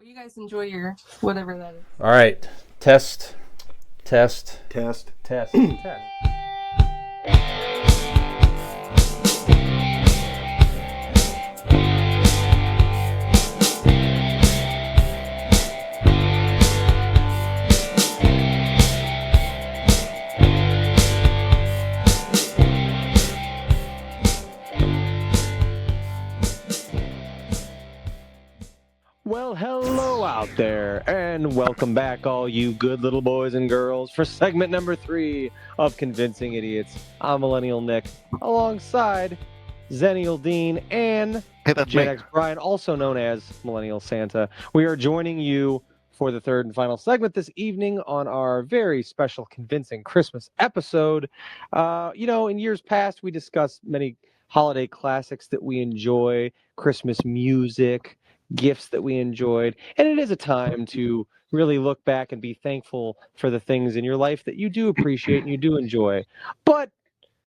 you guys enjoy your whatever that is. All right. Test. Test. Test. Test. Test. Well, hello out there, and welcome back, all you good little boys and girls, for segment number 3 of Convincing Idiots. I'm Millennial Nick, alongside Zennial Dean and Gen X Brian, also known as Millennial Santa. We are joining you for the third and final segment this evening on our very special Convincing Christmas episode. In years past, we discussed many holiday classics that we enjoy, Christmas music, gifts that we enjoyed, and it is a time to really look back and be thankful for the things in your life that you do appreciate and you do enjoy. But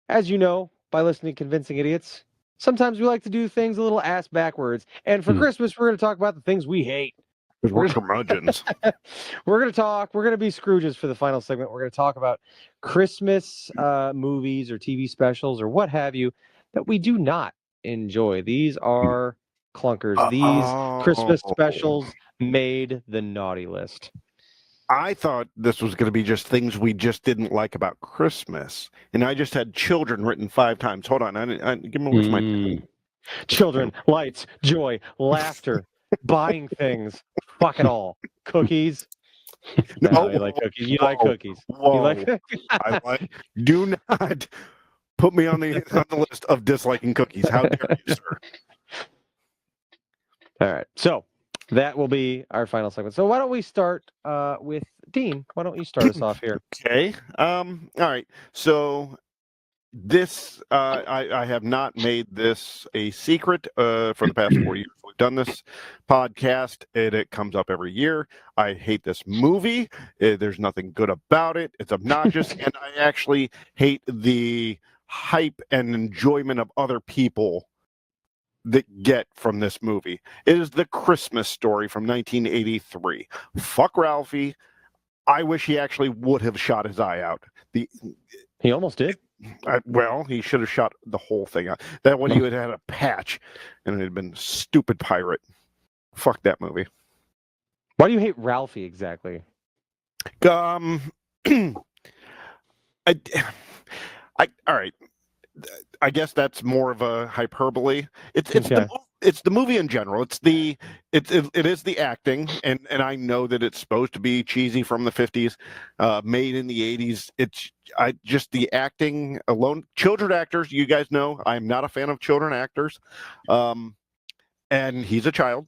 as you know, by listening to Convincing Idiots, sometimes we like to do things a little ass backwards. And for Christmas, we're going to talk about the things we hate. Because we're curmudgeons. We're going to be Scrooges for the final segment. We're going to talk about Christmas movies or TV specials or what have you that we do not enjoy. These are clunkers. These Christmas specials made the naughty list. I thought this was going to be just things we just didn't like about Christmas. And I just had children written 5 times. Hold on. Give me what's my... Children, lights, joy, laughter, buying things. Fuck it all. Cookies. No, you like cookies. You like cookies. Whoa. You like... Do not put me on the list of disliking cookies. How dare you, sir? All right. So that will be our final segment. So why don't we start with Dean? Why don't you start us off here? Okay. All right. So this, I have not made this a secret for the past 4 years. We've done this podcast, and it comes up every year. I hate this movie. There's nothing good about it. It's obnoxious, and I actually hate the hype and enjoyment of other people that get from this movie. It is The Christmas Story from 1983. Fuck Ralphie. I wish he actually would have shot his eye out. He almost did. He should have shot the whole thing out. That one, he would have had a patch, and it had been stupid pirate. Fuck that movie. Why do you hate Ralphie exactly? All right. I guess that's more of a hyperbole. It's the movie in general. It is the acting, and I know that it's supposed to be cheesy from the 50s, made in the 80s. Just the acting alone. Children actors, you guys know, I'm not a fan of children actors, and he's a child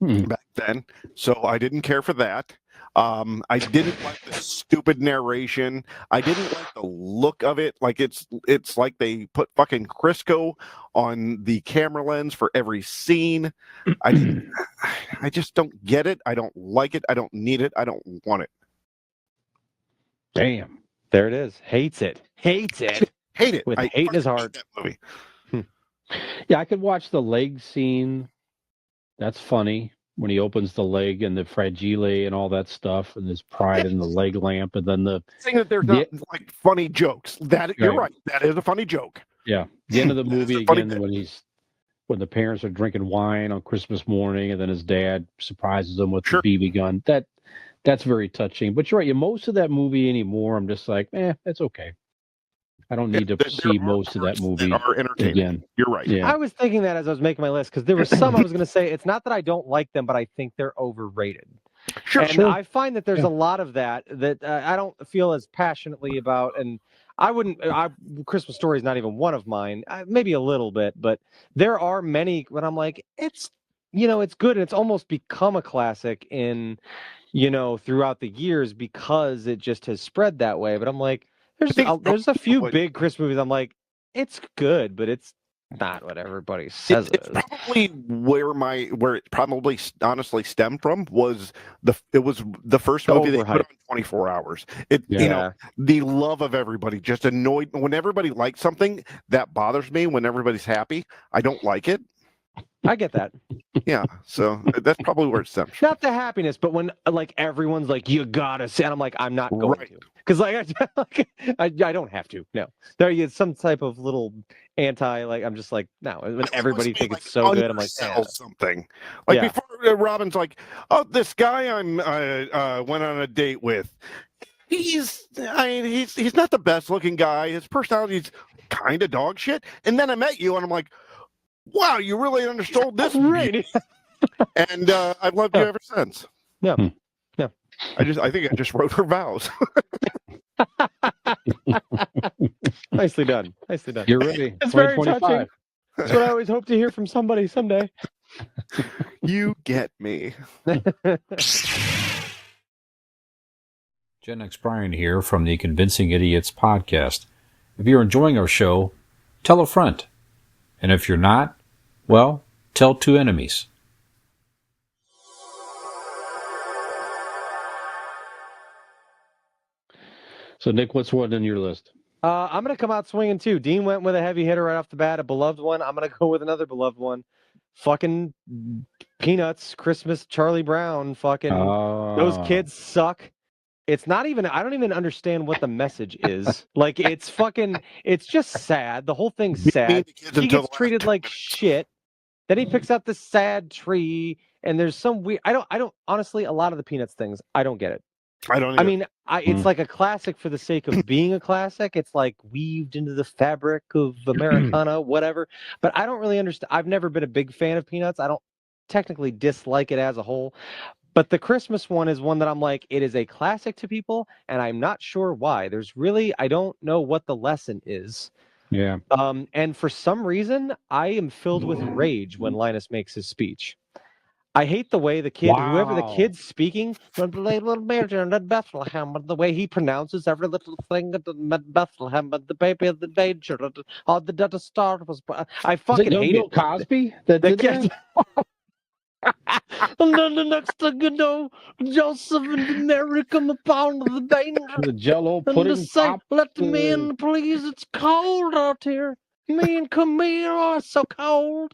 back then, so I didn't care for that. I didn't like the stupid narration. I didn't like the look of it. Like it's like they put fucking Crisco on the camera lens for every scene. I just don't get it. I don't like it. I don't need it. I don't want it. Damn. There it is. Hates it. Hate it. With hate in his heart. That movie. Yeah, I could watch the leg scene. That's funny. When he opens the leg and the fragile and all that stuff, and his pride in the leg lamp, and then the saying that they're not like funny jokes. You're right. That is a funny joke. Yeah, the end of the movie again when the parents are drinking wine on Christmas morning, and then his dad surprises them with the BB gun. That's very touching. But you're right. Most of that movie anymore, I'm just like, it's okay. I don't need to see most of that movie again. You're right. Yeah. I was thinking that as I was making my list, because there were some I was going to say, it's not that I don't like them, but I think they're overrated. Sure. I find that there's a lot of that I don't feel as passionately about, and Christmas Story is not even one of mine, maybe a little bit, but there are many when I'm like, it's good, and it's almost become a classic throughout the years because it just has spread that way. But I'm like, there's a few big Christmas movies I'm like, it's good, but it's not what everybody says it is. Probably where it probably honestly stemmed from was the first movie they put on 24 Hours. The love of everybody just annoyed when everybody likes something. That bothers me when everybody's happy. I don't like it. I get that. Yeah, so that's probably where it stems from. Not the happiness, but when like everyone's like, you gotta say, and I'm like, I'm not going Right. to, because I don't have to. No, there is some type of little anti. Like I'm just like, no. When everybody thinks it's so good, I'm like, undersell something. Like Yeah. before, Robin's like, "Oh, this guy I went on a date with. He's not the best looking guy. His personality's kind of dog shit." And then I met you, and I'm like, "Wow, you really understood this." Right. And I've loved you ever since. Yeah. Yeah. I think I just wrote her vows. Nicely done. Nicely done. You're ready. It's very 2025. touching. That's what I always hope to hear from somebody someday. You get me. Gen X Brian here from the Convincing Idiots podcast. If you're enjoying our show, tell a friend. And if you're not, well, tell two enemies. So, Nick, what's one on your list? I'm going to come out swinging too. Dean went with a heavy hitter right off the bat, a beloved one. I'm going to go with another beloved one. Fucking Peanuts, Christmas, Charlie Brown. Fucking those kids suck. It's not even, I don't even understand what the message is. Like, it's just sad. The whole thing's sad. He gets treated like shit. Then he picks up this sad tree, and there's some weird, I don't, honestly, a lot of the Peanuts things, I don't get it. I don't either. I mean, it's like a classic for the sake of being a classic. It's like weaved into the fabric of Americana, whatever. But I don't really understand. I've never been a big fan of Peanuts. I don't technically dislike it as a whole. But the Christmas one is one that I'm like, it is a classic to people, and I'm not sure why. I don't know what the lesson is. Yeah. And for some reason, I am filled with rage when Linus makes his speech. I hate the way the kid, whoever the kid's speaking, little Mary in Bethlehem, the way he pronounces every little thing at Bethlehem, but the baby of the danger, all the star was. I fucking hate Bill it. Cosby that did that? And then the next thing you know, Joseph and Mary come upon the danger. The Jello And pudding to say, pop. let me in, please. It's cold out here. Me and Camille are so cold.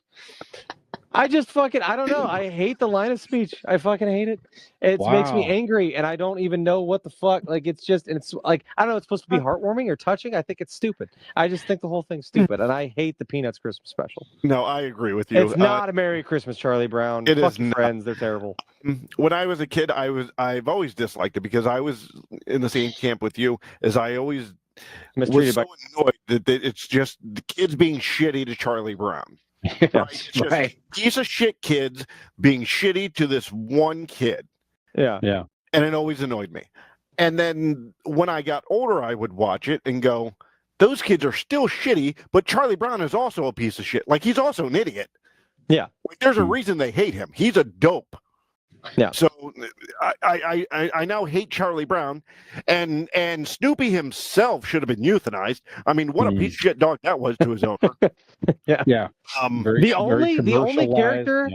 I don't know. I hate the line of speech. I fucking hate it. It makes me angry, and I don't even know what the fuck. Like, it's like, I don't know. It's supposed to be heartwarming or touching. I think it's stupid. I just think the whole thing's stupid, and I hate the Peanuts Christmas special. No, I agree with you. It's not a Merry Christmas, Charlie Brown. It Fuck is your not. friends. They're terrible. When I was a kid, I've always disliked it because I was in the same camp with you. As I always was so annoyed that it's just the kids being shitty to Charlie Brown. Yes, right. Piece of shit kids being shitty to this one kid. Yeah. Yeah. And it always annoyed me. And then when I got older, I would watch it and go, those kids are still shitty, but Charlie Brown is also a piece of shit. Like, he's also an idiot. Yeah. Like, there's a reason they hate him. He's a dope. Yeah. So I now hate Charlie Brown, and Snoopy himself should have been euthanized. I mean, what a piece of shit dog that was to his owner. Yeah. Yeah. The only character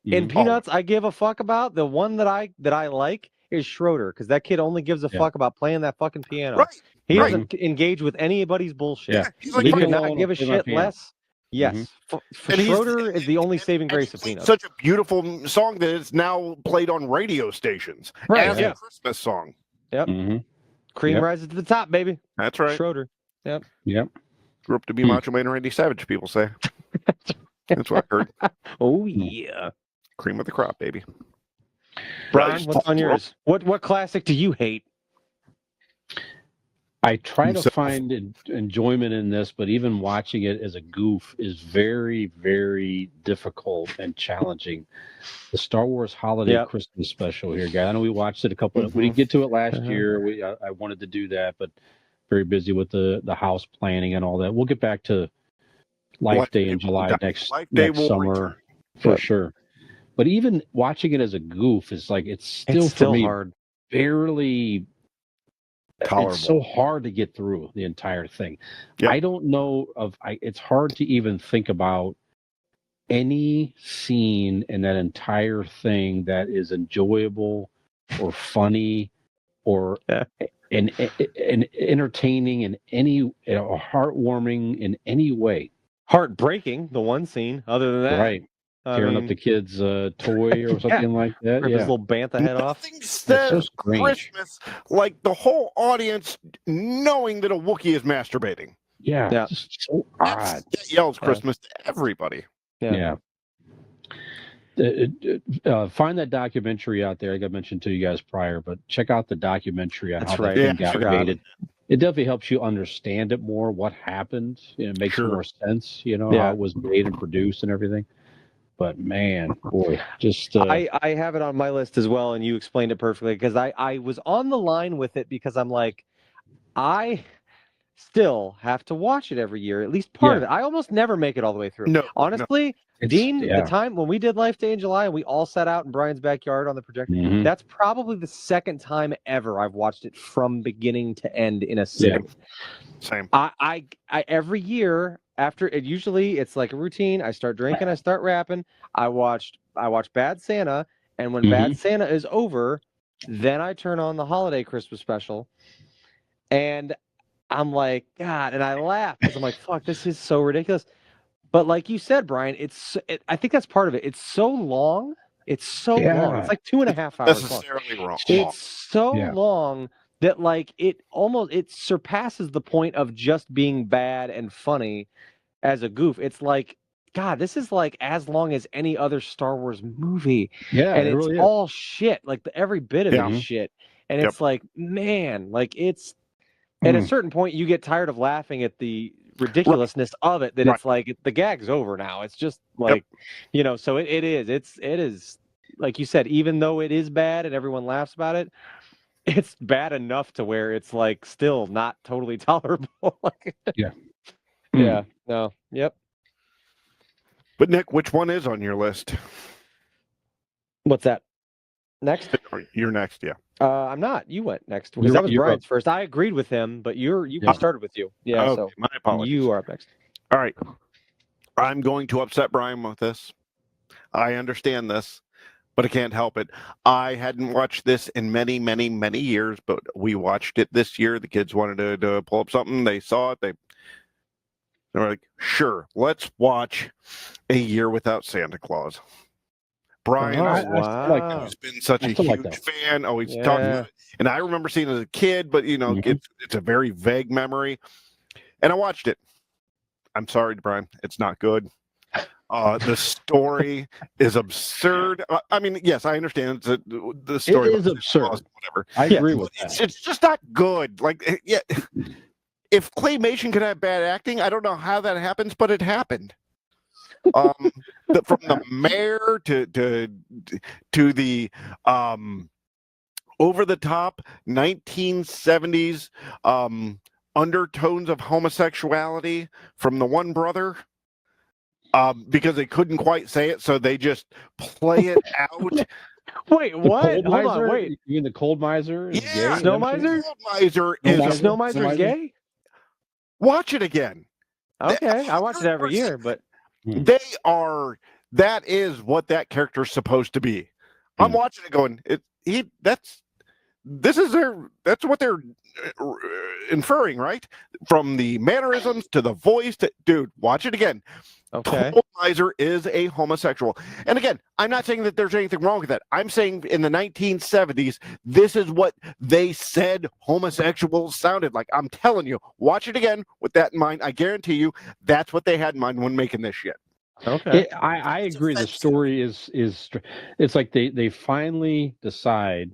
in Peanuts I give a fuck about, the one that I like, is Schroeder, because that kid only gives a fuck about playing that fucking piano. Right. He doesn't engage with anybody's bullshit. Yeah. He's like, He could not give a shit less. Yes. And Schroeder is the only saving grace of Peanuts. Such a beautiful song that it's now played on radio stations as a Christmas song. Yep. Cream rises to the top, baby. That's right. Schroeder. Yep. Grew up to be Macho Man and Randy Savage, people say. That's what I heard. Oh, yeah. Cream of the crop, baby. Brian, what's on yours? What classic do you hate? I try to find enjoyment in this, but even watching it as a goof is very, very difficult and challenging. The Star Wars Holiday Christmas special here, guys. I know we watched it a couple of, we didn't get to it last year. I wanted to do that, but very busy with the house planning and all that. We'll get back to Life Day in July next summer for sure. But even watching it as a goof is like, it's still for me hard. Barely tolerable. It's so hard to get through the entire thing. Yep. I don't know it's hard to even think about any scene in that entire thing that is enjoyable or funny or and entertaining in any heartwarming in any way. Heartbreaking, the one scene. Other than that, right? tearing up the kid's toy or something like that. Rip his little bantha head off. Nothing says so strange. Christmas like the whole audience knowing that a Wookiee is masturbating. Yeah, Yeah. just so odd. That yells Christmas to everybody. Yeah. Find that documentary out there. I got mentioned to you guys prior, but check out the documentary on That's how right. that thing Yeah, got made. It definitely helps you understand it more, what happened. It makes more sense, how it was made and produced and everything. But man, boy, just I have it on my list as well, and you explained it perfectly because I was on the line with it because I'm like, I still have to watch it every year, at least part of it. I almost never make it all the way through. No, honestly, Dean, the time when we did Life Day in July and we all sat out in Brian's backyard on the projector, that's probably the second time ever I've watched it from beginning to end in a sitting. Same. I every year after it, usually it's like a routine. I start drinking, I start rapping. I watch Bad Santa, and when Bad Santa is over, then I turn on the holiday Christmas special, and I'm like, God, and I laugh because I'm like, fuck, this is so ridiculous. But like you said, Brian, I think that's part of it. It's so long. It's so long. It's like 2.5 hours necessarily long. Wrong. It's so long that like it surpasses the point of just being bad and funny as a goof. It's like, God, this is like as long as any other Star Wars movie. Yeah, and it it's really all shit. Like every bit of it is shit. And it's like, man, like it's at a certain point you get tired of laughing at the ridiculousness of it, that it's like the gag's over now. It's just like so it is like you said, even though it is bad and everyone laughs about it, it's bad enough to where it's like still not totally tolerable. But Nick, which one is on your list? What's that? Next? You're next, yeah. I'm not. You went next because that was Brian's first. I agreed with him, but you started with you. Yeah, okay, so my apologies. You are up next. All right. I'm going to upset Brian with this. I understand this, but I can't help it. I hadn't watched this in many, many, many years, but we watched it this year. The kids wanted to pull up something. They saw it. They were like, sure, let's watch A Year Without Santa Claus. Brian has been such a huge fan. Always talking about it. And I remember seeing it as a kid, but it's a very vague memory. And I watched it. I'm sorry, Brian. It's not good. The story is absurd. I mean, yes, I understand. The story is absurd. Whatever. I agree with that. It's just not good. Like, yeah. If claymation could have bad acting, I don't know how that happens, but it happened. From the mayor to the over the top 1970s undertones of homosexuality from the one brother, because they couldn't quite say it, so they just play it out. Wait, what? Hold on, wait. You mean the cold miser? Is gay? Snow miser? Snow miser's gay? Watch it again. Okay, I watch it every year, but that is what that character is supposed to be. I'm watching it going, that's what they're inferring, right? From the mannerisms to the voice dude, watch it again. Okay. Cold Miser is a homosexual. And again, I'm not saying that there's anything wrong with that. I'm saying in the 1970s, this is what they said homosexuals sounded like. I'm telling you, watch it again with that in mind. I guarantee you that's what they had in mind when making this shit. Okay. I agree. The story is it's like they finally decide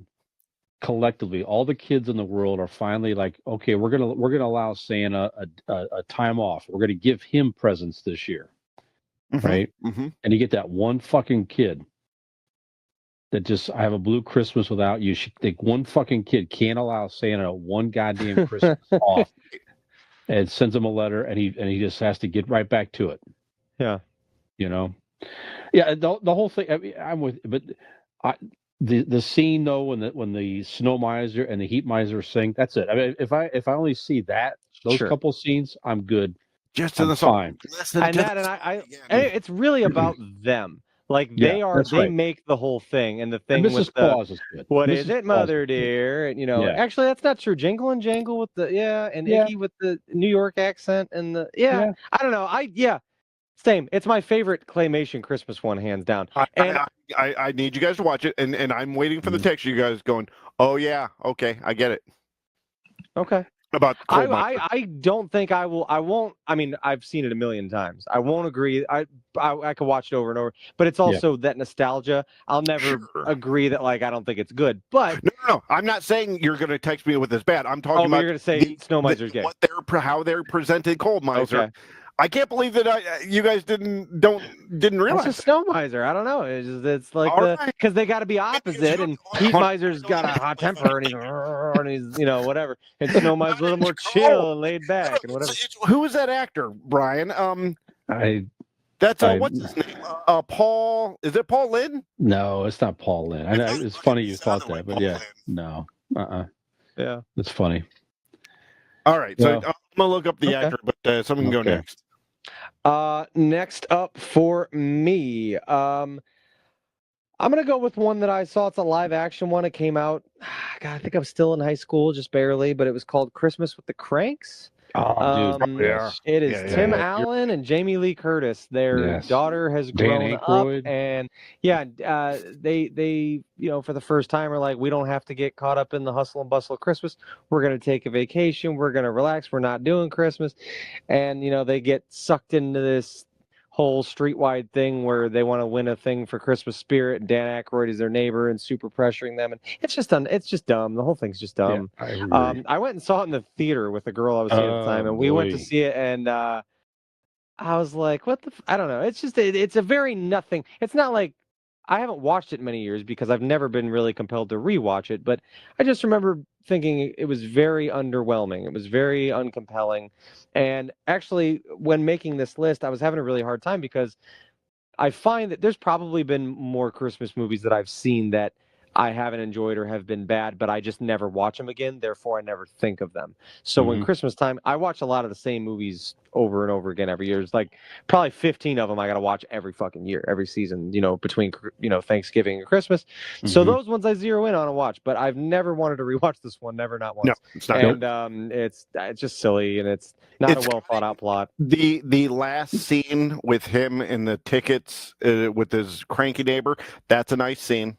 collectively, all the kids in the world are finally like, okay, we're gonna allow Santa a time off. We're gonna give him presents this year. Right? And you get that one fucking kid that just, I have a blue Christmas without you. One fucking kid can't allow Santa one goddamn Christmas off, and sends him a letter, and he just has to get right back to it. Yeah, yeah. The whole thing. I mean, I'm with, but the scene though, when the snow miser and the heat miser sing, that's it. I mean, if I only see those couple scenes, I'm good. Just in the song. And it's really about them. Like they make the whole thing, and the thing and with Claus is good. What Mrs. is it, Mother dear? And actually that's not true. Jingle and Jangle with the and Icky with the New York accent and I don't know. Same. It's my favorite claymation Christmas one, hands down. I need you guys to watch it, and I'm waiting for the text. You guys going, oh yeah, okay, I get it. Okay. About coal miner. I don't think I will. I won't. I mean, I've seen it a million times. I won't agree. I could watch it over and over. But it's also that nostalgia. I'll never agree that I don't think it's good. But no. I'm not saying you're going to text me with this bad. I'm talking about you're going to say Snow Miser's gay. How they're presented Coal Miser. Okay. I can't believe that you guys didn't realize. It's a Snow Miser. I don't know. It's like because they got to be opposite, and Heat Miser's got a hot temper, and he's whatever, and Snow Miser's a little more chill and laid back and whatever. Who is that actor, Brian? What's his name? Paul. Is it Paul Lynn? No, it's not Paul Lynn. I know it's funny you thought that, but yeah, no, yeah, it's funny. All right, so I'm gonna look up the actor, but someone can go next. Next up for me, I'm gonna go with one that I saw. It's a live action one. It came out. God, I think I was still in high school, just barely, but it was called Christmas with the Cranks. Oh, dude, it is Tim Allen and Jamie Lee Curtis. Their daughter has grown up, and they for the first time are like, we don't have to get caught up in the hustle and bustle of Christmas. We're gonna take a vacation. We're gonna relax. We're not doing Christmas, and they get sucked into this whole streetwide thing where they want to win a thing for Christmas spirit, and Dan Aykroyd is their neighbor and super pressuring them, and it's just dumb. The whole thing's just dumb. Yeah, I went and saw it in the theater with the girl I was seeing at the time, and we went to see it, and I was like, what the I don't know. It's just it's a very nothing. It's not like I haven't watched it in many years because I've never been really compelled to rewatch it, but I just remember thinking it was very underwhelming. It was very uncompelling. And actually, when making this list, I was having a really hard time because I find that there's probably been more Christmas movies that I've seen that I haven't enjoyed or have been bad, but I just never watch them again. Therefore, I never think of them. So when Christmas time, I watch a lot of the same movies over and over again every year. It's like probably 15 of them I got to watch every fucking year, every season, between, Thanksgiving and Christmas. So those ones I zero in on and watch, but I've never wanted to rewatch this one, never, not once. No, it's not. And it's just silly, and it's not a well thought out plot. The last scene with him in the tickets with his cranky neighbor, that's a nice scene.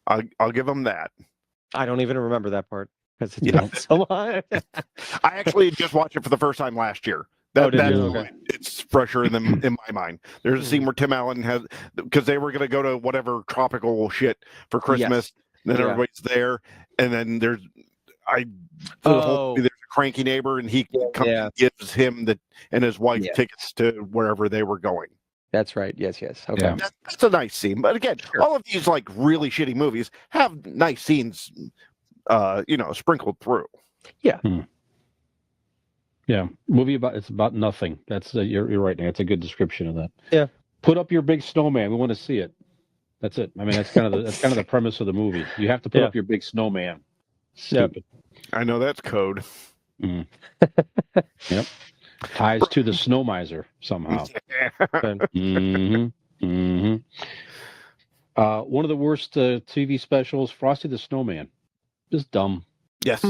I'll give him that. I don't even remember that part because it's been so long. I actually just watched it for the first time last year. It's fresher in my mind. There's a scene where Tim Allen has, because they were going to go to whatever tropical shit for Christmas. Then everybody's there, and then there's a cranky neighbor, and he comes and gives him and his wife tickets to wherever they were going. That's right. Yes. Okay. Yeah. That's a nice scene. But again, all of these really shitty movies have nice scenes, sprinkled through. Yeah. Yeah. Movie it's about nothing. That's you're right, Nate. That's a good description of that. Yeah. Put up your big snowman. We want to see it. That's it. I mean, that's kind of the premise of the movie. You have to put up your big snowman. Stupid. I know that's code. Yep. Ties to the Snow Miser somehow. One of the worst TV specials, Frosty the Snowman. Just dumb. Yes.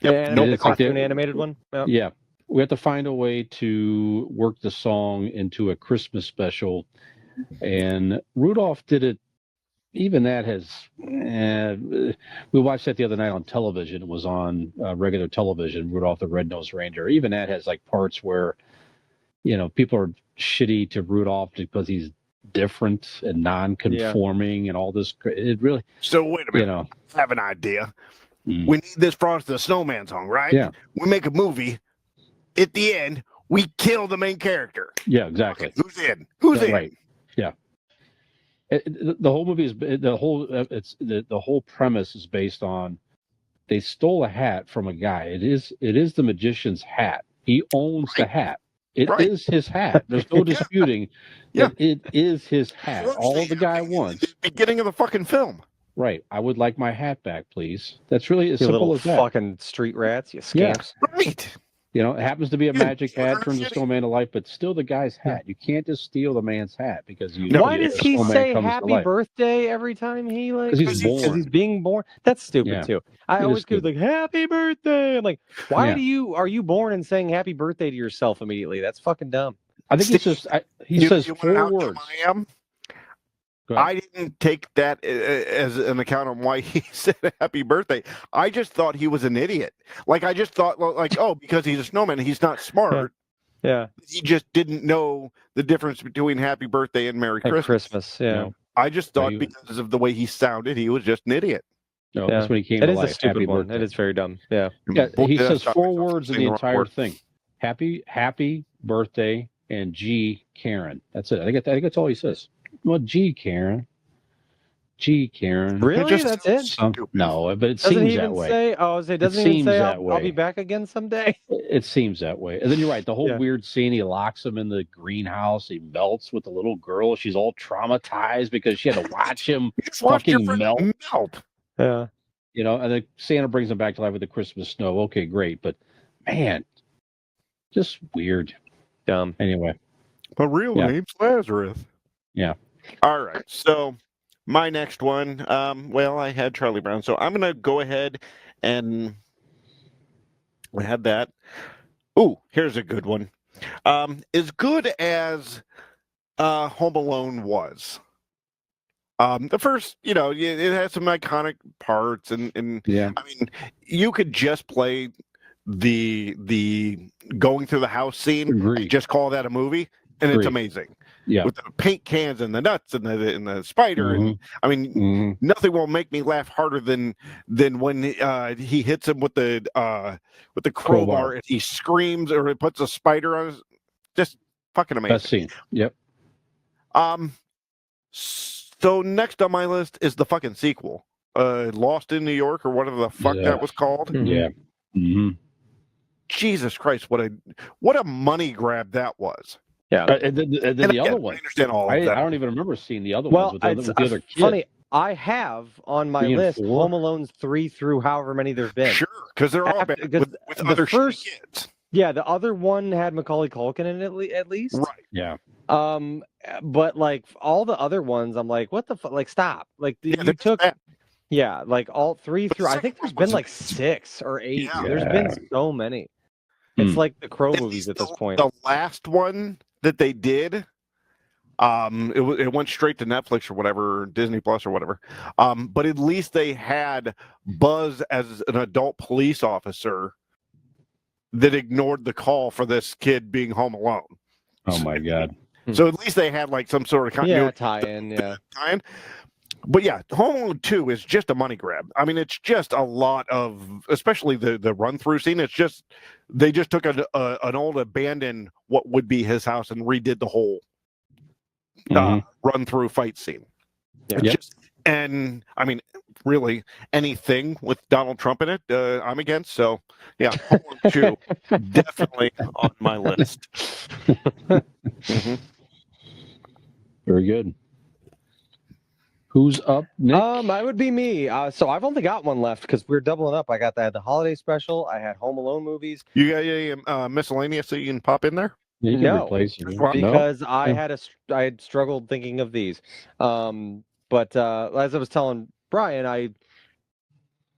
Yep. The cartoon animated one. Yep. Yeah. We have to find a way to work the song into a Christmas special. And Rudolph did it. Even that has. We watched that the other night on television. It was on regular television, Rudolph the Red-Nosed Reindeer. Even that has parts where, people are shitty to Rudolph because he's different and non-conforming and all this. It really. So wait a minute. I have an idea. We need this Frosty the Snowman song, right? Yeah. We make a movie. At the end, we kill the main character. Yeah, exactly. Okay, who's in? Who's in? Right. Yeah. The whole movie is the whole premise is based on they stole a hat from a guy. It is the magician's hat. He owns the hat. It is his hat. There's no disputing that it is his hat. All the guy wants. The beginning of the fucking film. Right. I would like my hat back, please. That's really as simple as that. Fucking street rats, you scamps. Yeah. Right. It happens to be a magic hat, turns the snowman to life, but still the guy's hat. You can't just steal the man's hat because you. Why does he say happy birthday every time he Because he's being born. That's stupid too. I always go happy birthday. I'm like, why are you born and saying happy birthday to yourself immediately? That's fucking dumb. I think he says you wanna 4 know how dumb words. I am? Go ahead. I didn't take that as an account on why he said happy birthday. I just thought he was an idiot. Like, I just thought, like, oh, because he's a snowman, he's not smart. Yeah. He just didn't know the difference between happy birthday and Merry And Christmas. Christmas, yeah. I just thought he- because of the way he sounded, he was just an idiot. No, Yeah. that's when he came It to is a life. stupid Happy one. birthday. It is very dumb. Yeah. Yeah, Boy, he did I says stop 4 myself from words in saying the wrong entire word. thing. Happy birthday and G Karen. That's it. I think that's all he says. Well, G Karen. Really? just That's it? Stupid. No, but it Doesn't seems he even that way. say? Oh, it doesn't even seems say that I'll be way. back again someday. It seems that way. And then you're right. The whole Yeah. weird scene, he locks him in the greenhouse. He melts with the little girl. She's all traumatized because she had to watch him Just watch your fucking friend melt. Yeah. You know, and then Santa brings him back to life with the Christmas snow. Okay, great. But man, just weird. Dumb. Anyway. My real Yeah. name's Lazarus. Yeah. All right. So my next one, well, I had Charlie Brown, so I'm gonna go ahead and I had that. Ooh, here's a good one. As good as Home Alone was. The first, it has some iconic parts, and Yeah. I mean, you could just play the going through the house scene Agree. and just call that a movie, and it's Agree. amazing. Yeah. With the paint cans and the nuts and the spider, and I mean, Mhm. nothing will make me laugh harder than when he hits him with the crowbar and he screams or it puts a spider on his. Just fucking amazing. Best scene. Yep. So next on my list is the fucking sequel, Lost in New York or whatever the fuck Yeah. that was called. Mhm. Yeah. Mm-hmm. Jesus Christ, what a money grab that was. Yeah. And then the And other again, one. I understand all I of that. don't even remember seeing the other Well, ones with the other kid. funny. I have on my 3 and list 4? Home Alone's 3 through however many there've been. Sure, because they're all bad Because with the other first- shitty kids. Yeah, the other one had Macaulay Culkin in it at least. Right. Yeah. But like all the other ones, I'm like, what the fuck? Like, stop! Like Yeah, you they're took, bad. yeah, like all 3 But the through. I second think there's one been was like amazing. 6 or 8. Yeah. There's been so many. It's like the Crow At movies least at this point. The last one that they did, it went straight to Netflix or whatever, Disney Plus or whatever. But at least they had Buzz as an adult police officer that ignored the call for this kid being home alone. Oh my God. So at least they had like some sort of continuity. tie-in. Yeah. Tie-in. But yeah, Home Alone 2 is just a money grab. I mean, it's just a lot of, especially the run-through scene. It's just they just took an old abandoned what would be his house and redid the whole run-through fight scene. Yeah. It's just, and I mean, really, anything with Donald Trump in it, I'm against. So yeah, Home Alone 2 definitely on my list. Mhm. Very good. Who's up, Nick? That would be me. So I've only got one left because we're doubling up. I got the holiday special. I had Home Alone movies. You got a miscellaneous that you can pop in there? You can No, replace it. because I had struggled thinking of these. But as I was telling Brian, I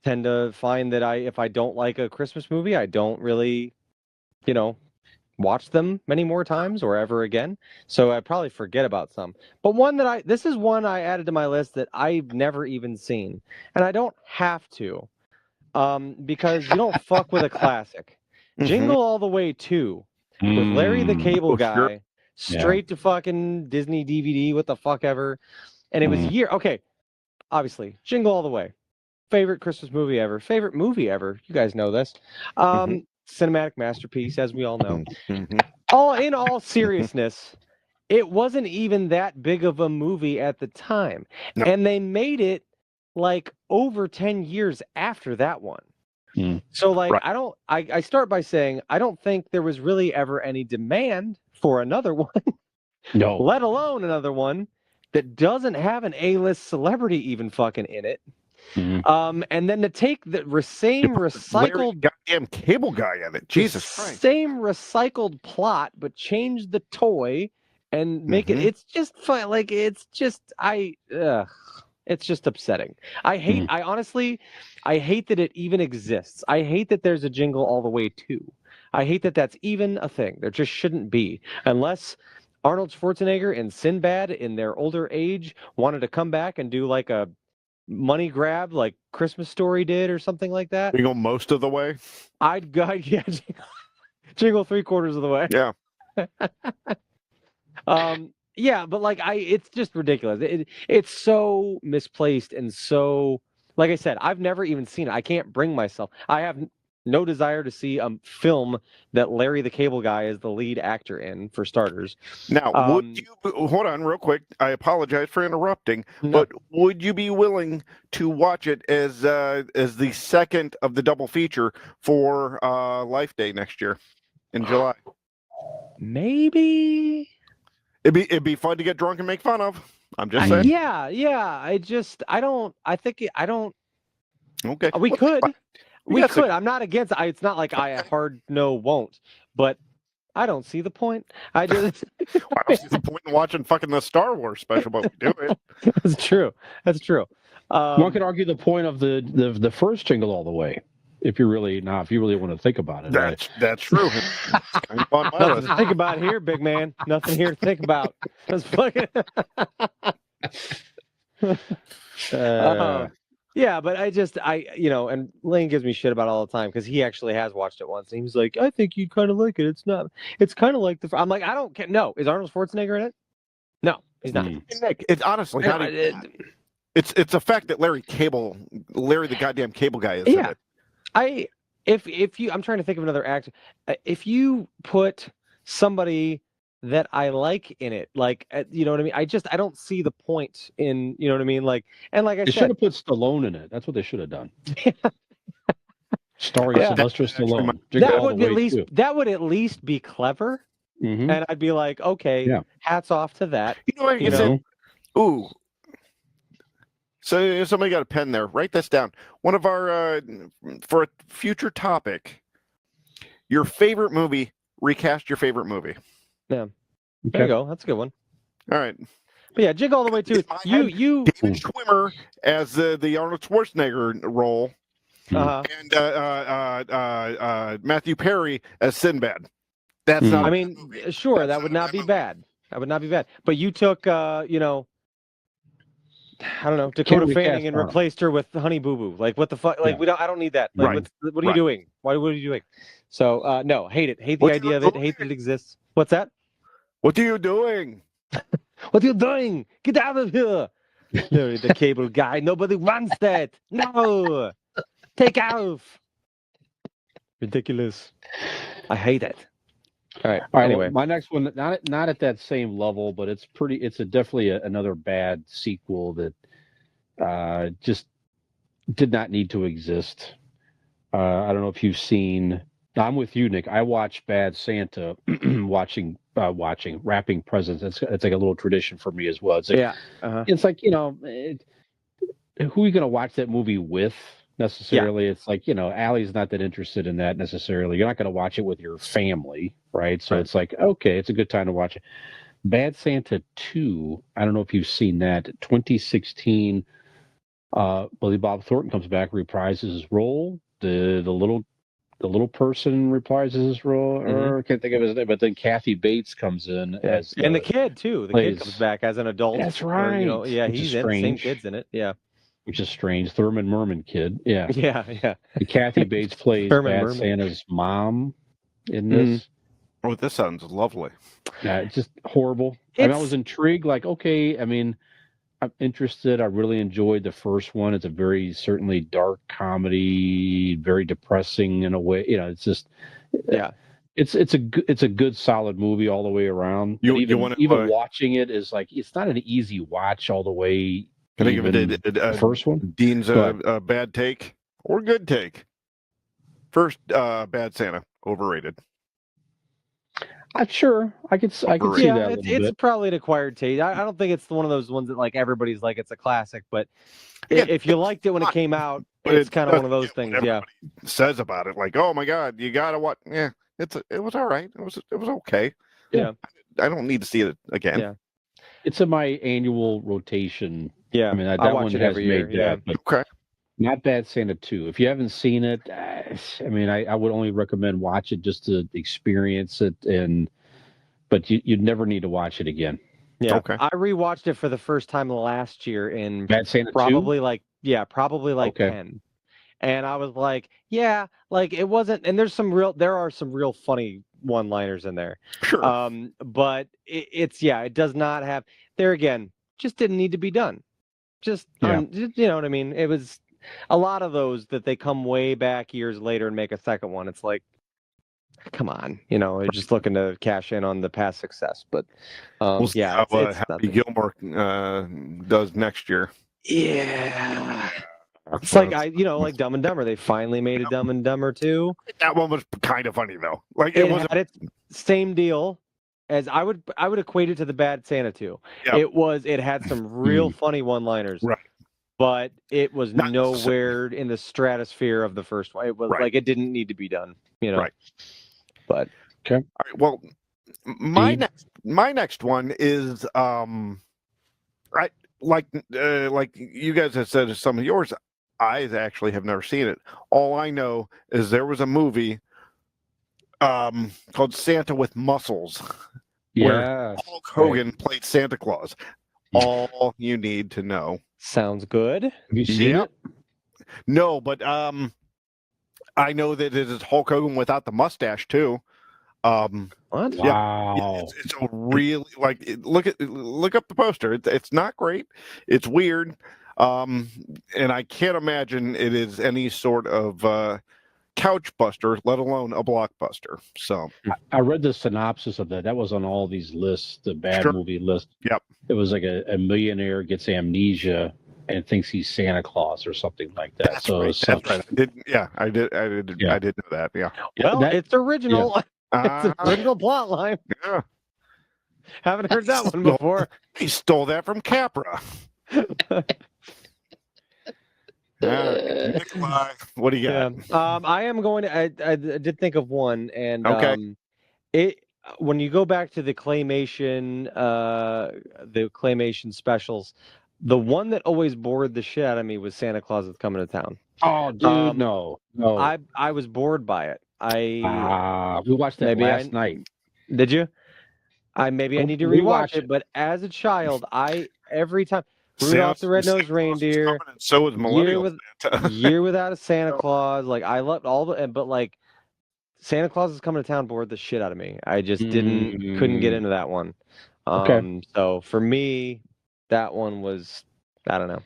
tend to find that if I don't like a Christmas movie, I don't really, watch them many more times or ever again. So I probably forget about some. But this is one I added to my list that I've never even seen, and I don't have to, because you don't fuck with a classic. Jingle All the Way 2 with Larry the Cable Guy, straight to fucking Disney DVD, what the fuck ever. And it was okay, obviously, Jingle All the Way. Favorite Christmas movie ever. Favorite movie ever. You guys know this. Cinematic masterpiece, as we all know. In all seriousness, it wasn't even that big of a movie at the time. No. And they made it like over 10 years after that one. So like, Right. I start by saying, I don't think there was really ever any demand for another one, No. let alone another one that doesn't have an A-list celebrity even fucking in it. And then to take the same recycled goddamn Cable Guy in it, Jesus Christ, same recycled plot, but change the toy and make it. It's just fun. Like it's just it's just upsetting. I hate. I honestly hate that it even exists. I hate that there's a Jingle All the Way 2. I hate that that's even a thing. There just shouldn't be, unless Arnold Schwarzenegger and Sinbad in their older age wanted to come back and do like a money grab like Christmas Story did or something like that. You go most of the way. I'd go, yeah, jingle 3/4 of the way. Yeah. Yeah, but like it's just ridiculous. It's so misplaced and so, like I said, I've never even seen it. I can't bring myself. I have no desire to see a film that Larry the Cable Guy is the lead actor in, for starters. Now, would you hold on real quick? I apologize for interrupting, but would you be willing to watch it as the second of the double feature for Life Day next year in July? Maybe. It'd be fun to get drunk and make fun of. I'm just saying. Yeah. I don't. Okay. We could. We got could. I'm not against. It's not like I hard no won't, but I don't see the point. I just. I don't see the point in watching fucking the Star Wars special, but we do it. That's true. One could argue the point of the first Jingle All the Way, if you really want to think about it. That's true. It's kind of on my Nothing list. to think about here, big man. Nothing here to think about. That's fucking. Yeah, but and Lane gives me shit about it all the time because he actually has watched it once. And he was like, I think you'd kind of like it. It's not. It's kind of like the. I'm like, I don't care. No, is Arnold Schwarzenegger in it? No, he's not. Nick, it's honestly not. It's a fact that Larry the goddamn Cable Guy is. Yeah, I'm trying to think of another actor. If you put somebody that I like in it, like, you know what I mean? I don't see the point in, you know what I mean? Like, and like I They said, should have put Stallone in it. That's what they should have done. Starring Sylvester Stallone. That would at least be clever. Mm-hmm. And I'd be like, okay, hats off to that. You know, ooh. So somebody got a pen there. Write this down. One of our for a future topic. Your favorite movie. Recast your favorite movie. Yeah. There you go. That's a good one. All right. But yeah, Jingle All the Way too. You David Schwimmer as the Arnold Schwarzenegger role, and Matthew Perry as Sinbad. That's not. I mean, sure, that would not be bad. That would not be bad. But you took, I don't know, Dakota Fanning and replaced her with Honey Boo Boo. Like, what the fuck? Like, I don't need that. Like, what are you doing? What are you doing? So, no, hate it. Hate the idea of it. Hate that it exists. What's that? What are you doing? What are you doing? Get out of here! The Cable Guy. Nobody wants that. No, take off. Ridiculous. I hate it. All right. Anyway, well, my next one, not at that same level, but it's definitely another bad sequel that just did not need to exist. I don't know if you've seen. I'm with you, Nick. I watch Bad Santa, wrapping presents. It's like a little tradition for me as well. It's like, It's like, who are you going to watch that movie with necessarily? It's like, Allie's not that interested in that necessarily. You're not going to watch it with your family, right? So it's like, okay, it's a good time to watch it. Bad Santa 2, I don't know if you've seen that. 2016, Billy Bob Thornton comes back, reprises his role. The little person reprises his role, or I can't think of his name, but then Kathy Bates comes in as and the kid too. The kid comes back as an adult. That's right. Or, he's in the same kid's in it. Yeah, which is strange. Thurman Merman kid. Yeah. And Kathy Bates plays Bad Santa's mom in this. Oh, this sounds lovely. Yeah, it's just horrible. I was intrigued. Like, okay, I mean, I'm interested. I really enjoyed the first one. It's a very certainly dark comedy, very depressing in a way. It's just it's a good solid movie all the way around. Even watching it is like it's not an easy watch all the way. Can I give it the first one? Dean's a bad take or good take? First, Bad Santa, overrated. Sure, I could see that. It's probably an acquired taste. I don't think it's one of those ones that like everybody's like it's a classic. But if you liked it when it came out, it's kind of one of those things. Yeah, says about it like, oh my god, you gotta watch. Yeah, it was all right. It was okay. Yeah, I don't need to see it again. Yeah, it's in my annual rotation. Yeah, I mean that watch one it has every made year. that. But not Bad Santa 2. If you haven't seen it, I mean, I would only recommend watch it just to experience it, but you'd never need to watch it again. Yeah. Okay. I rewatched it for the first time last year in Bad Santa 2? probably like Okay. 10. And I was like, yeah, like it wasn't, and there are some real funny one-liners in there. Sure. But it does not have, there again, just didn't need to be done. Just you know what I mean? It was a lot of those that they come way back years later and make a second one. It's like, come on, they're just looking to cash in on the past success. But we'll see yeah, how it's Happy nothing. Gilmore does next year. Yeah. It's like like Dumb and Dumber. They finally made a Dumb and Dumber 2. That one was kind of funny though. Like It wasn't. had its same deal as I would equate it to the Bad Santa 2. Yep. It had some real funny one-liners. Right. But it was Not nowhere in the stratosphere of the first one. It was Right. like it didn't need to be done, Right. But All right. Well, my next one is like you guys have said some of yours. I actually have never seen it. All I know is there was a movie called Santa with Muscles, where Yeah. Hulk Hogan played Santa Claus. All you need to know. sounds good. Have you seen it? No, but I know that it is Hulk Hogan without the mustache too. What? Wow. It's a really look up the poster. It's not great. It's weird, and I can't imagine it is any sort of couch buster, let alone a blockbuster. So I read the synopsis of that. That was on all these lists, the bad Sure. movie list. Yep. It was like a millionaire gets amnesia and thinks he's Santa Claus or something like that. that's So right. it's That's right. I did Yeah. I did know that. Yeah. Well, it's original. It's an Uh, original plot line. yeah. Haven't heard that one before. He stole that from Capra. Nikolai, what do you got? Yeah. I am going to. I did think of one, and Okay. when you go back to the claymation specials, the one that always bored the shit out of me was Santa Claus is Coming to Town. Oh, dude, no. I was bored by it. We watched that last night. Did you? I need to rewatch it, but as a child, every time Rudolph the Red-Nosed Reindeer, And so is Millennial Santa. Year Without a Santa Claus, like I loved all the, but like Santa Claus is Coming to Town bored the shit out of me. I just couldn't get into that one. Okay. So for me, that one was, I don't know.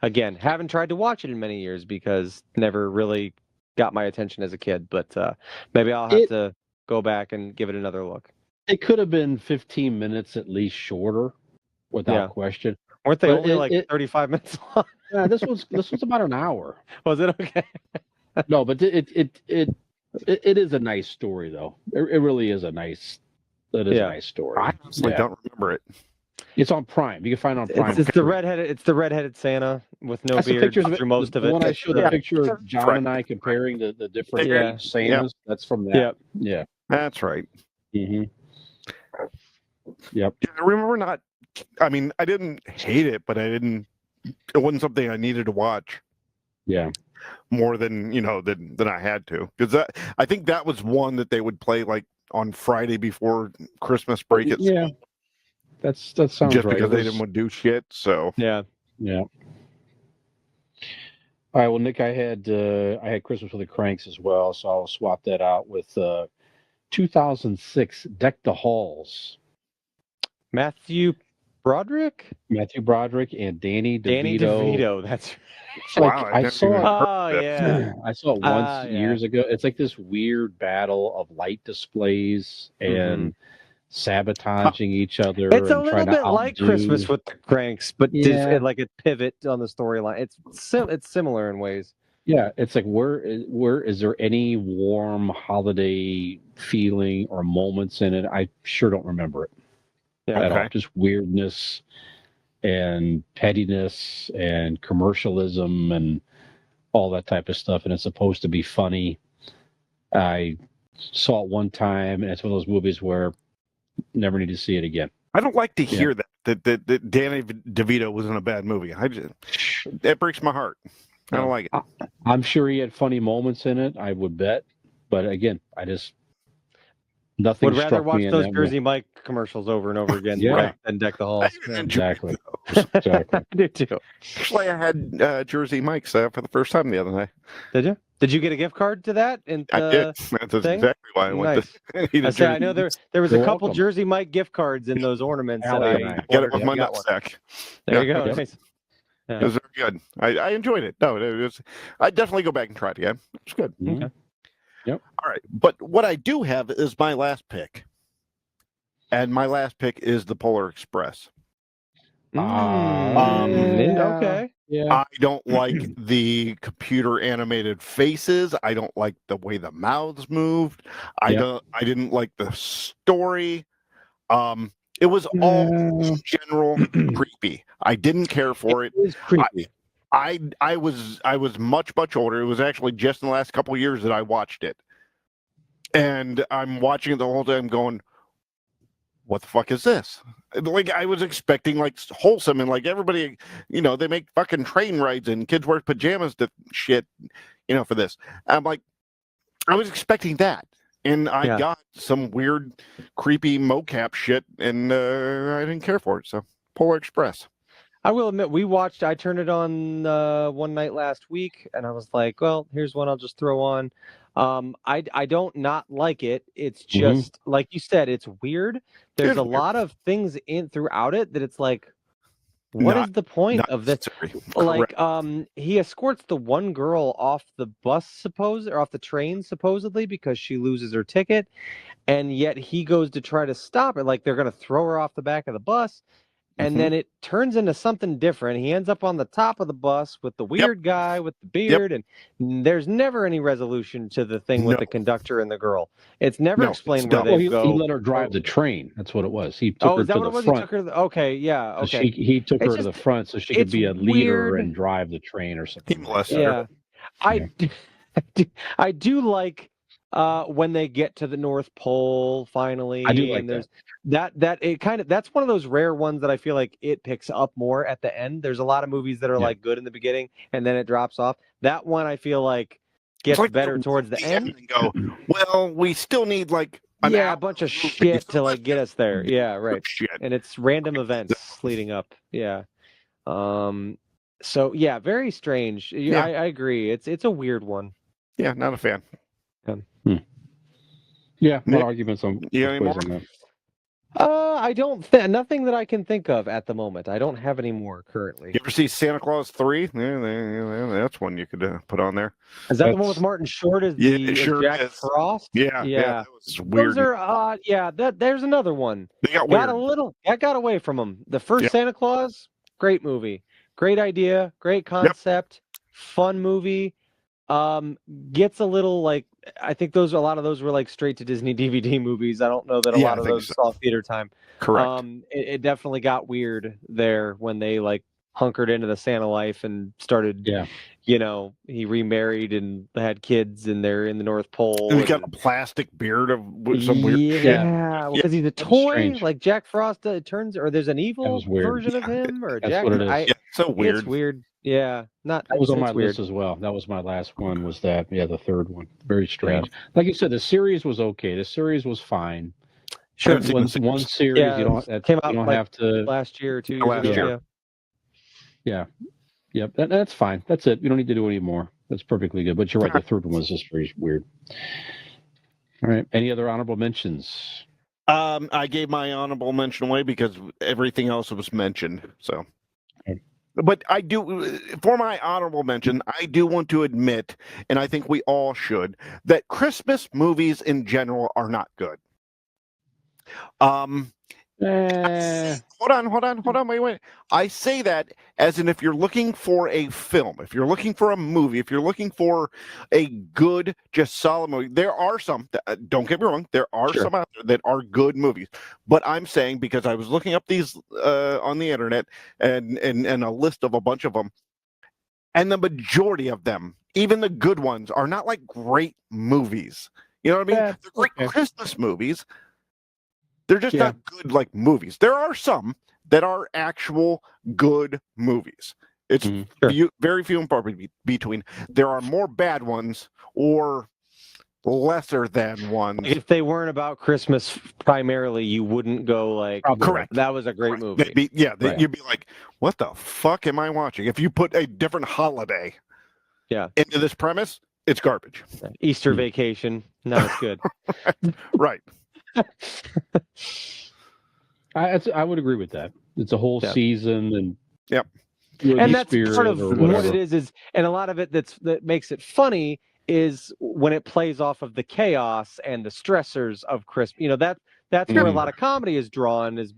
Again, haven't tried to watch it in many years because never really got my attention as a kid, but maybe I'll have to go back and give it another look. It could have been 15 minutes at least shorter, without question. Weren't they But only 35 minutes long? Yeah, this was about an hour. Was it okay? No, but it is a nice story though. It really is a nice. That is a nice story. I honestly don't remember it. It's on Prime. You can find it on Prime. It's the redheaded Santa with no beard through most of it. When I showed the picture of John and I comparing the different Santas, that's from that. Yeah. That's right. Mm-hmm. Yep. I remember I didn't hate it, but it wasn't something I needed to watch. Yeah. More than, than I had to. Because I think that was one that they would play like on Friday before Christmas break at school. That sounds just right. because they didn't want to do shit. So yeah. All right. Well, Nick, I had Christmas with the Cranks as well, so I'll swap that out with 2006 Deck the Halls. Matthew Broderick and Danny DeVito. Danny DeVito. That's like I saw it. Oh yeah. I saw it once years ago. It's like this weird battle of light displays and sabotaging each other. It's a and little bit like Christmas with the Cranks, but like a pivot on the storyline. It's similar in ways. Yeah, it's like where is there any warm holiday feeling or moments in it? I sure don't remember it at all. Just weirdness and pettiness and commercialism and all that type of stuff. And it's supposed to be funny. I saw it one time, and it's one of those movies where never need to see it again. I don't like to hear that Danny DeVito was in a bad movie. That breaks my heart. I don't like it. I'm sure he had funny moments in it. I would bet, but again, nothing Would rather struck watch me in those that Jersey Mike commercials over and over again Yeah. than Deck the I Halls. even Yeah. enjoyed Exactly. those. Exactly. I do too. Actually, I had Jersey Mike's for the first time the other day. Did you? Did you get a gift card to that? And I did. That's thing? exactly why I went Nice. to eat a I say I Jersey know Mike's. there was You're a couple welcome. Jersey Mike gift cards in those ornaments that Allie I and I. Get ordered. it with if my you got one. nutsack. There you go. Yep. Nice. It was very good. I enjoyed it. No, it was. I'd definitely go back and try it again. It's good. Mhm. Okay. All right, but what I do have is my last pick, and my last pick is the Polar Express. Okay. Yeah. I don't like the computer animated faces. I don't like the way the mouths moved. I didn't like the story. It was all in general creepy. I didn't care for it. It is creepy. I was much older. It was actually just in the last couple of years that I watched it, and I'm watching it the whole time, going, "What the fuck is this?" Like I was expecting like wholesome and like everybody, they make fucking train rides and kids wear pajamas to shit, for this. I'm like, I was expecting that, and I got some weird, creepy mocap shit, and I didn't care for it. So Polar Express. I will admit, I turned it on one night last week, and I was like, well, here's one I'll just throw on. I don't not like it. It's just, like you said, it's weird. There's a lot of things throughout it that it's like, what is the point of this? Like, he escorts the one girl off the bus, or off the train, supposedly, because she loses her ticket, and yet he goes to try to stop her. Like, they're going to throw her off the back of the bus. And then it turns into something different. He ends up on the top of the bus with the weird guy with the beard, and there's never any resolution to the thing with the conductor and the girl. It's never explained where they go. He let her drive the train. That's what it was. He took her to the front. He took her okay, yeah, okay. He took her to the front so she could be a leader and drive the train or something. Yeah. I do like when they get to the North Pole finally. I do like that's one of those rare ones that I feel like it picks up more at the end. There's a lot of movies that are like good in the beginning and then it drops off. That one I feel like gets better towards the end. And go, well, we still need like a bunch of shit to like get us there. Yeah, right. Shit. And it's random events leading up. Yeah. So yeah, very strange. I agree. It's a weird one. Yeah, not a fan. Yeah, no arguments on. That. I don't. Nothing that I can think of at the moment. I don't have any more currently. You ever see Santa Claus 3? That's one you could put on there. Is that the one with Martin Short as Jack Frost? Yeah. That was weird. Those are there's another one. They got weird. That got away from them. The first Santa Claus, great movie, great idea, great concept, fun movie. Gets a little like, I think a lot of those were like straight to Disney DVD movies. I don't know that a lot of those saw theater time. Correct. It definitely got weird there when they like hunkered into the Santa life and started. Yeah. He remarried and had kids, and they're in the North Pole. And he got a plastic beard of some weird. Yeah, because he's a toy, like Jack Frost. Or there's an evil version of him, or That's Jack. what it is. So weird. It's weird. Yeah, that was on my list as well. That was my last one. Was that? Yeah, the third one. Very strange. Yeah. Like you said, the series was okay. The series was fine. Sure. One series, you don't came out have to last year or 2 years ago. Yeah. Yep. That's fine. That's it. You don't need to do any more. That's perfectly good. But you're right. The third one was just very weird. All right. Any other honorable mentions? I gave my honorable mention away because everything else was mentioned. So. Okay. But I do, for my honorable mention, I do want to admit, and I think we all should, that Christmas movies in general are not good. Hold on, wait. I say that as in if you're looking for a film, if you're looking for a movie, if you're looking for a good, just solid movie, there are some, don't get me wrong, there are some out there that are good movies. But I'm saying, because I was looking up these on the internet and a list of a bunch of them, and the majority of them, even the good ones, are not like great movies. You know what I mean? They're great Christmas movies. They're just not good like movies. There are some that are actual good movies. It's Sure. very few and far between. There are more bad ones or lesser than ones. If they weren't about Christmas primarily, you wouldn't go like, Correct. That was a great Right. movie. You'd be like, what the fuck am I watching? If you put a different holiday into this premise, it's garbage. Easter Vacation, not as good. Right. I would agree with that. It's a whole season, and And that's part of or what whatever. it is, and a lot of it that makes it funny is when it plays off of the chaos and the stressors of Christmas. You know, that's where a lot of comedy is drawn, is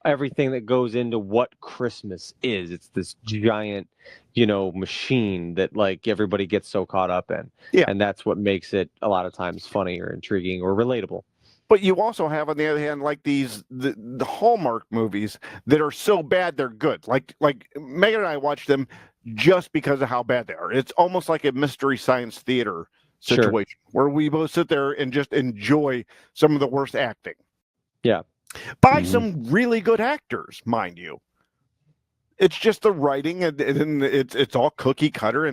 everything that goes into what Christmas is. It's this giant, machine that like everybody gets so caught up in. Yeah. And that's what makes it a lot of times funny or intriguing or relatable. But you also have, on the other hand, like the Hallmark movies that are so bad they're good. Like Megan and I watch them just because of how bad they are. It's almost like a mystery science theater situation where we both sit there and just enjoy some of the worst acting. Yeah. By some really good actors, mind you. It's just the writing, and it's all cookie cutter,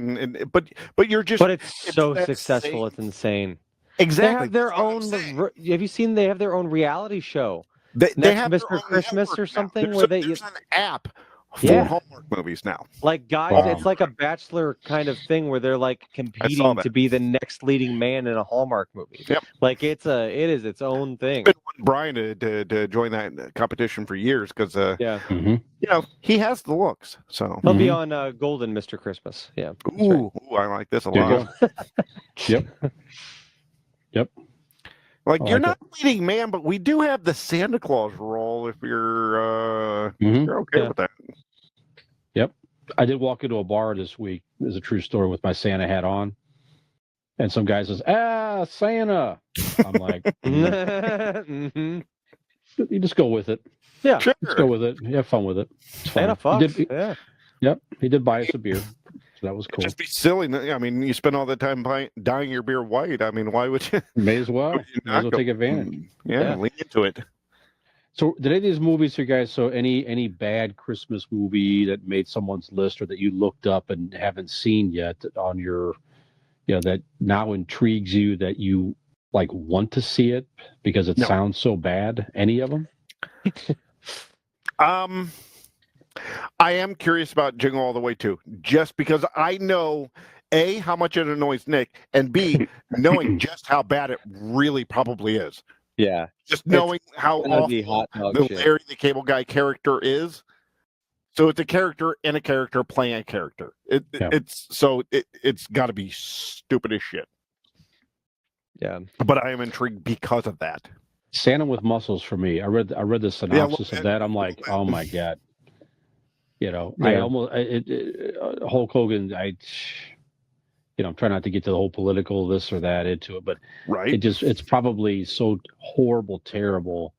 but you're just. But it's so successful, it's insane. Exactly. They have their own. Have you seen? They have their own reality show. They have Mr. Christmas or something now. where there's an app for Hallmark movies now. Like guys, it's like a Bachelor kind of thing where they're like competing to be the next leading man in a Hallmark movie. Yep. Like it is its own thing. I've been wanting Brian to join that competition for years because he has the looks. So he'll be on Golden Mr. Christmas. Yeah. Ooh, I like this a lot. Yep. Like you're not leading man, but we do have the Santa Claus role if you're okay with that. Yep. I did walk into a bar this week. It's a true story with my Santa hat on. And some guy says, Santa. I'm like, you just go with it. Yeah. Sure. Let's go with it. You have fun with it. Santa fucks. Yep. He did buy us a beer. So that was cool. It'd just be silly. I mean, you spend all the time dyeing your beer white. I mean, why would you? May as well. Take advantage. Yeah, lean into it. So, did any of these movies, you guys? So, any bad Christmas movie that made someone's list or that you looked up and haven't seen yet on your, that now intrigues you that you like want to see it because it sounds so bad? Any of them? I am curious about Jingle All the Way too, just because I know A, how much it annoys Nick, and B, knowing just how bad it really probably is. Yeah. Just knowing how awful the Larry the Cable Guy character is. So it's a character and a character playing a character. It's got to be stupid as shit. Yeah. But I am intrigued because of that. Santa with Muscles for me. I read the synopsis of that. I'm like, oh my God. I almost Hulk Hogan. I'm trying not to get to the whole political this or that into it, but it's probably so horrible, terrible.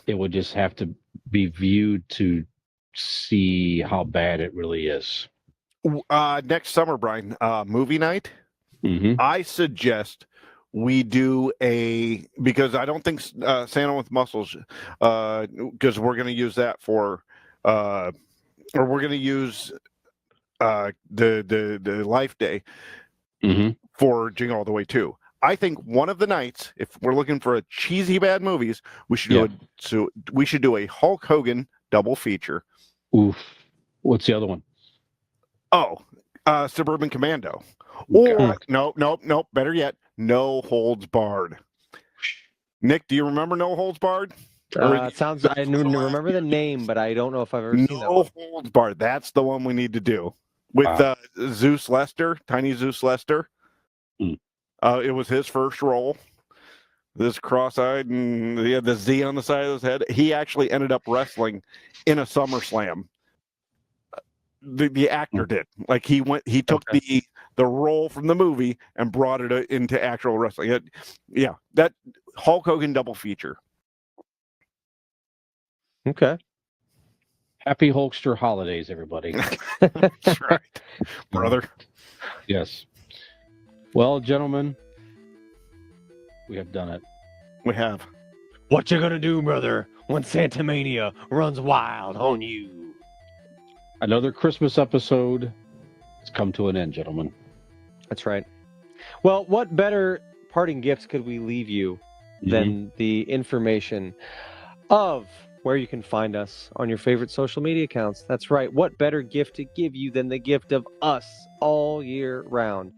It would just have to be viewed to see how bad it really is. Next summer, Brian, movie night. Mm-hmm. I suggest we do because I don't think Santa with Muscles, because we're going to use that for. Or we're going to use the Life Day for Jingle All the Way too. I think one of the nights, if we're looking for a cheesy bad movies, we should do a Hulk Hogan double feature. Oof. What's the other one? Oh, Suburban Commando. Or nope. Better yet, No Holds Barred. Nick, do you remember No Holds Barred? It sounds. I remember the name, but I don't know if I've ever seen that. No Holds Barred. That's the one we need to do with Zeus Lester, Tiny Zeus Lester. It was his first role. This cross-eyed, and he had the Z on the side of his head. He actually ended up wrestling in a SummerSlam. The actor did. Like he took the role from the movie and brought it into actual wrestling. That Hulk Hogan double feature. Okay. Happy Hulkster holidays, everybody. That's right, brother. Yes. Well, gentlemen, we have done it. We have. What you gonna do, brother, when Santa Mania runs wild on you? Another Christmas episode has come to an end, gentlemen. That's right. Well, what better parting gifts could we leave you than the information of where you can find us on your favorite social media accounts? That's right. What better gift to give you than the gift of us all year round?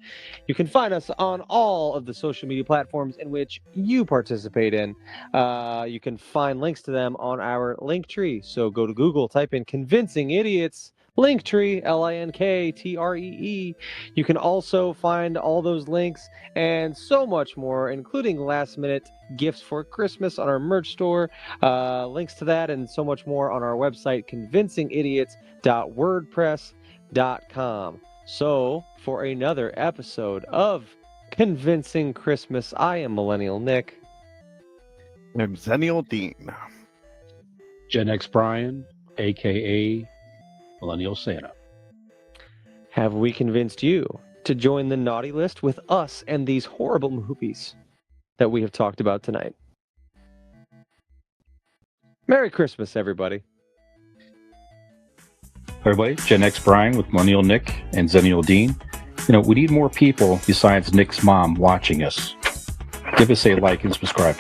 You can find us on all of the social media platforms in which you participate in. You can find links to them on our link tree. So go to Google, type in Convincing Idiots Linktree, LINKTREE. You can also find all those links and so much more, including last minute gifts for Christmas on our merch store. Links to that and so much more on our website, convincingidiots.wordpress.com. So, for another episode of Convincing Christmas, I am Millennial Nick. I'm Zennial Dean. Gen X Brian, a.k.a. Millennial Santa. Have we convinced you to join the naughty list with us and these horrible movies that we have talked about tonight? Merry Christmas, everybody. Everybody, Gen X Brian with Millennial Nick and Zennial Dean. We need more people besides Nick's mom watching us. Give us a like and subscribe.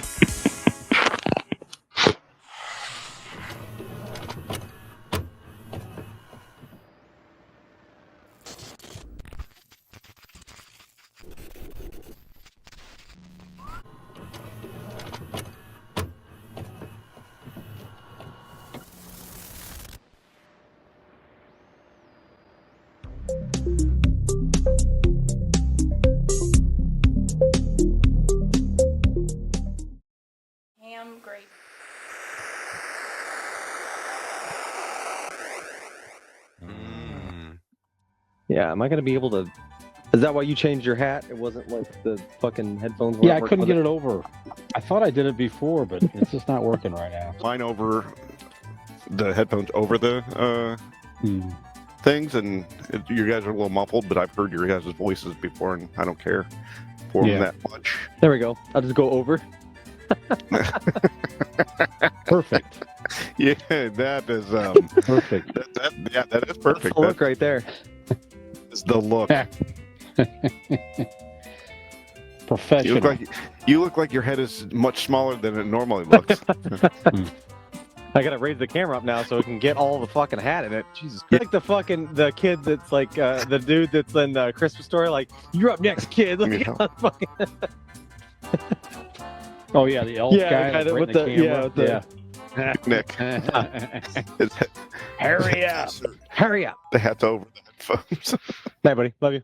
Ham grape. Yeah, am I going to be able to... Is that why you changed your hat? It wasn't like the fucking headphones Yeah, I weren't couldn't working get it over. I thought I did it before, but it's just not working right now. Mine over the headphones over the things, and you guys are a little muffled, but I've heard your guys' voices before, and I don't care for them that much. There we go. I'll just go over. Perfect. Yeah, that is Perfect. that is perfect. That's the look right there. Is the look. Professional. You look like your head is much smaller than it normally looks. I gotta raise the camera up now so we can get all the fucking hat in it. Jesus Christ. Like the kid that's like the dude that's in the Christmas Story, like, you're up next, kid. Look at how fucking... Oh yeah, the elf guy kind of right with in the camera. with the Nick. hurry up. Hurry up. The hat's over the headphones. Bye, buddy. Love you.